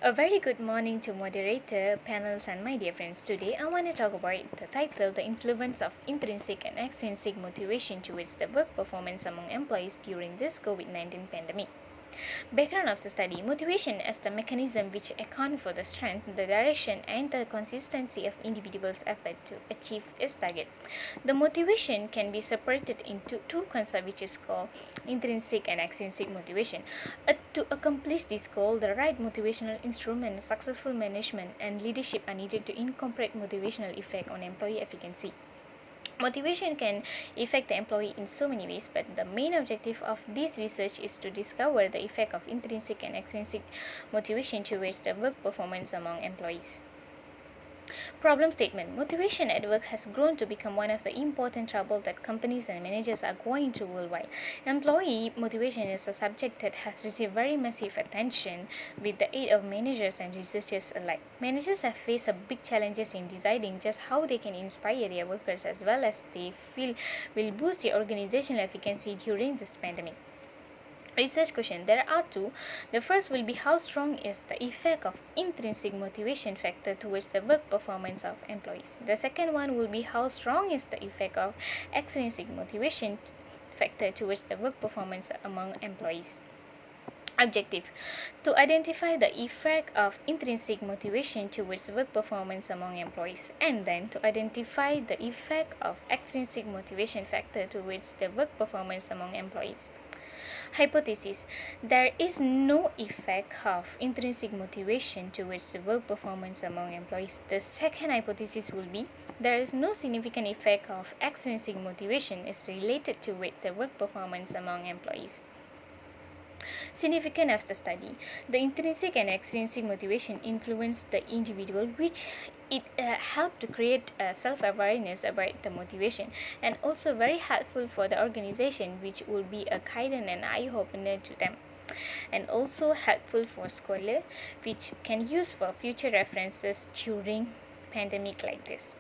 A very good morning to moderator, panels, and my dear friends. Today, I want to talk about the title, The Influence of Intrinsic and Extrinsic Motivation Towards the Work Performance Among Employees During this COVID-19 Pandemic. Background of the study: motivation as the mechanism which account for the strength, the direction, and the consistency of individuals' effort to achieve its target. The motivation can be separated into two concepts, which is called intrinsic and extrinsic motivation. To accomplish this goal, the right motivational instrument, successful management, and leadership are needed to incorporate motivational effect on employee efficiency. Motivation can affect the employee in so many ways, but the main objective of this research is to discover the effect of intrinsic and extrinsic motivation towards the work performance among employees. Problem statement: motivation at work has grown to become one of the important troubles that companies and managers are going through worldwide. Employee motivation is a subject that has received very massive attention with the aid of managers and researchers alike. Managers have faced a big challenges in deciding just how they can inspire their workers as well as they feel will boost their organizational efficiency during this pandemic. Research question: there are two. The first will be how strong is the effect of intrinsic motivation factor towards the work performance of employees. The second one will be how strong is the effect of extrinsic motivation factor towards the work performance among employees. Objective: to identify the effect of intrinsic motivation towards work performance among employees, and then to identify the effect of extrinsic motivation factor towards the work performance among employees. Hypothesis: there is no effect of intrinsic motivation towards the work performance among employees. The second hypothesis will be there is no significant effect of extrinsic motivation is related to the work performance among employees. Significance of the study: the intrinsic and extrinsic motivation influence the individual, which it helped to create self-awareness about the motivation, and also very helpful for the organization, which will be a guidance and eye-opener to them, and also helpful for scholar, which can use for future references during pandemic like this.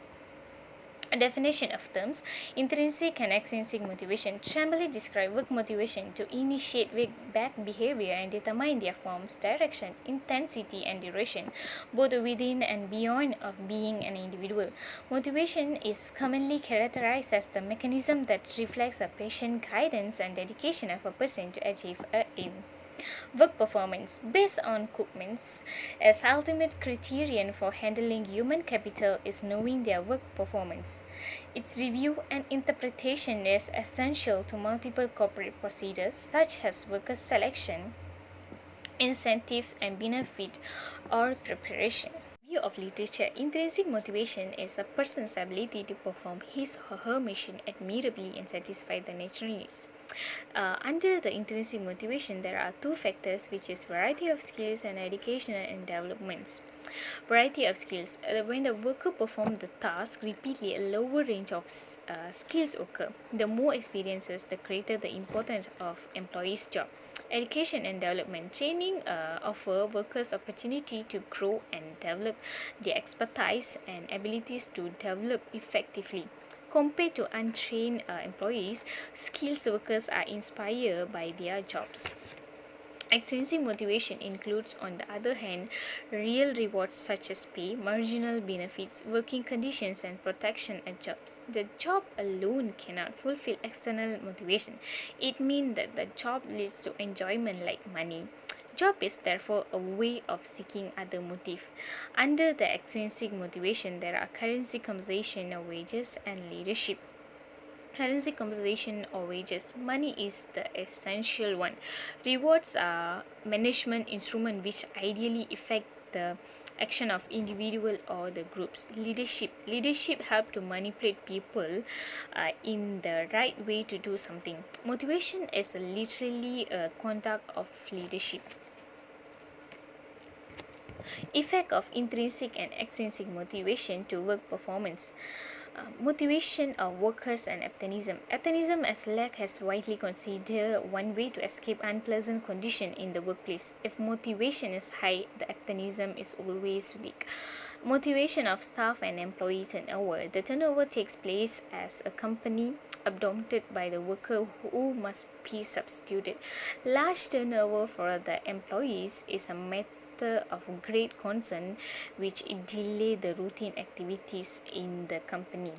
A definition of terms: intrinsic and extrinsic motivation generally describe work motivation to initiate back behavior and determine their forms, direction, intensity, and duration, both within and beyond of being an individual. Motivation is commonly characterized as the mechanism that reflects a passion, guidance, and dedication of a person to achieve a aim. Work performance based on Cookman's as ultimate criterion for handling human capital is knowing their work performance. Its review and interpretation is essential to multiple corporate procedures such as worker selection, incentives and benefit or preparation. View of literature: intrinsic motivation is a person's ability to perform his or her mission admirably and satisfy the natural needs. Under the intrinsic motivation, there are two factors, which is variety of skills and educational and developments. Variety of skills: when the worker performs the task repeatedly, a lower range of skills occur. The more experiences, the greater the importance of employee's job. Education and development: training offer workers opportunity to grow and develop their expertise and abilities to develop effectively. Compared to untrained employees, skilled workers are inspired by their jobs. Extrinsic motivation includes, on the other hand, real rewards such as pay, marginal benefits, working conditions, and protection at jobs. The job alone cannot fulfill external motivation. It means that the job leads to enjoyment like money. Job is therefore a way of seeking other motive. Under the extrinsic motivation, there are currency compensation of wages and leadership. Currency compensation or wages: money is the essential one. Rewards are management instrument which ideally affect the action of individual or the groups. Leadership help to manipulate people in the right way to do something. Motivation is literally a conduct of leadership. Effect of intrinsic and extrinsic motivation to work performance. Motivation of workers and optimism. Optimism as lack has widely considered one way to escape unpleasant condition in the workplace. If motivation is high, the optimism is always weak. Motivation of staff and employee turnover. The turnover takes place as a company abdomined by the worker who must be substituted. Large turnover for the employees is a method matter of great concern, which delay the routine activities in the company.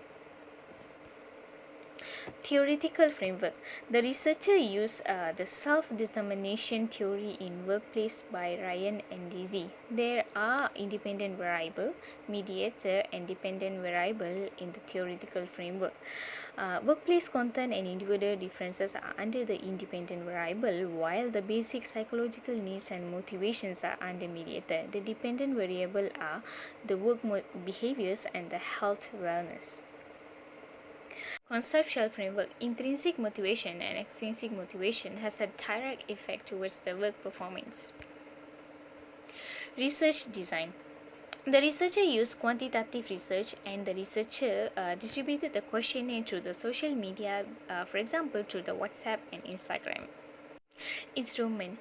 Theoretical framework. The researcher used the self-determination theory in Workplace by Ryan and Daisy. There are independent variable, mediator, and dependent variable in the theoretical framework. Workplace content and individual differences are under the independent variable, while the basic psychological needs and motivations are under mediator. The dependent variable are the work behaviors and the health wellness. Conceptual framework. Intrinsic motivation and extrinsic motivation has a direct effect towards the work performance. Research design. The researcher used quantitative research, and the researcher distributed the questionnaire through the social media, for example, through the WhatsApp and Instagram. Instrument.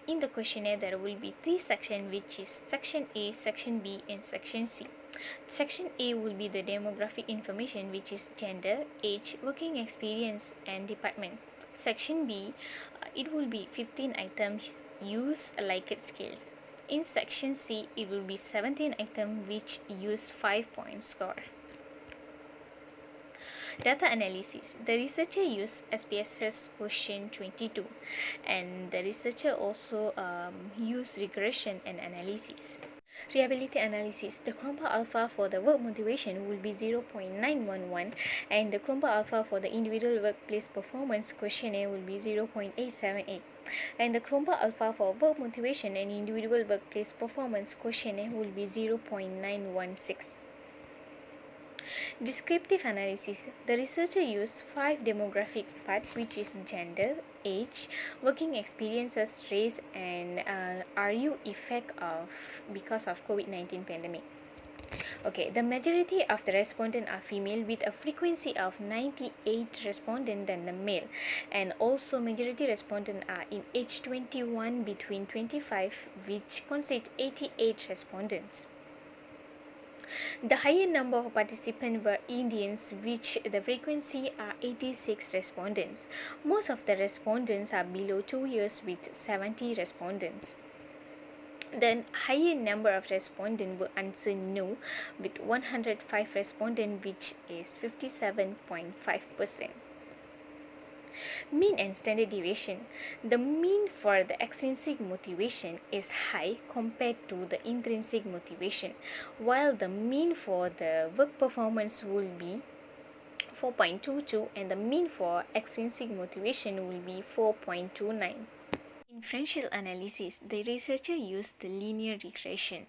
In the questionnaire, there will be three sections, which is section A, section B, and section C. Section A will be the demographic information, which is gender, age, working experience, and department. Section B, it will be 15 items, use Likert scales. In section C, it will be 17 items which use 5-point score. Data analysis. The researcher used SPSS version 22, and the researcher also used regression and analysis. Reliability analysis. The Cromba alpha for the work motivation will be 0.911, and the Cromba alpha for the individual workplace performance questionnaire will be 0.878, and the Cromba alpha for work motivation and individual workplace performance questionnaire will be 0.916. Descriptive analysis. The researcher used 5 demographic parts, which is gender, age, working experiences, race, and RU effect of because of COVID-19 pandemic. Okay, the majority of the respondents are female with a frequency of 98 respondents than the male, and also majority respondents are in age 21 between 25, which consists 88 respondents. The higher number of participants were Indians, which the frequency are 86 respondents. Most of the respondents are below 2 years with 70 respondents. The higher number of respondents were answered no with 105 respondents, which is 57.5%. Mean and standard deviation. The mean for the extrinsic motivation is high compared to the intrinsic motivation, while the mean for the work performance will be 4.22 and the mean for extrinsic motivation will be 4.29. Inferential analysis. The researcher used the linear regression.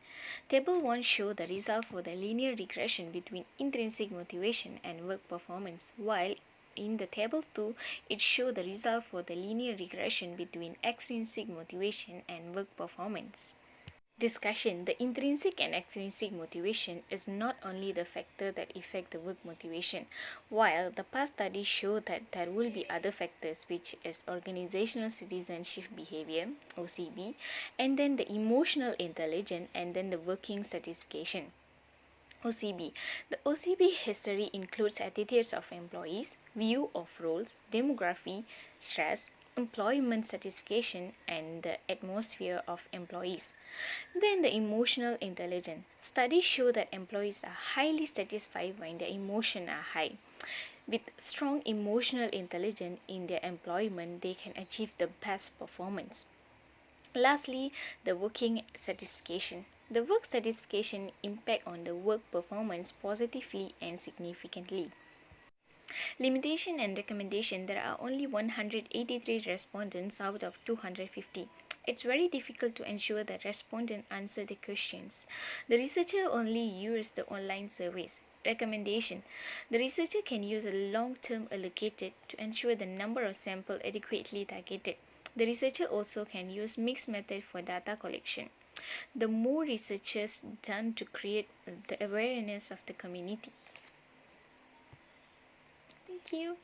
Table 1 shows the result for the linear regression between intrinsic motivation and work performance, while in the table 2, it shows the result for the linear regression between extrinsic motivation and work performance. Discussion. The intrinsic and extrinsic motivation is not only the factor that affect the work motivation, while the past studies show that there will be other factors, which is organizational citizenship behavior, OCB, and then the emotional intelligence, and then the working satisfaction. OCB. The OCB history includes attitudes of employees, view of roles, demography, stress, employment satisfaction, and the atmosphere of employees. Then the emotional intelligence. Studies show that employees are highly satisfied when their emotions are high. With strong emotional intelligence in their employment, they can achieve the best performance. Lastly, the working satisfaction. The work satisfaction impact on the work performance positively and significantly. Limitation and recommendation. There are only 183 respondents out of 250. It's very difficult to ensure that respondents answer the questions. The researcher only used the online surveys. Recommendation. The researcher can use a long-term allocated to ensure the number of samples adequately targeted. The researcher also can use mixed method for data collection. The more researchers done to create the awareness of the community. Thank you.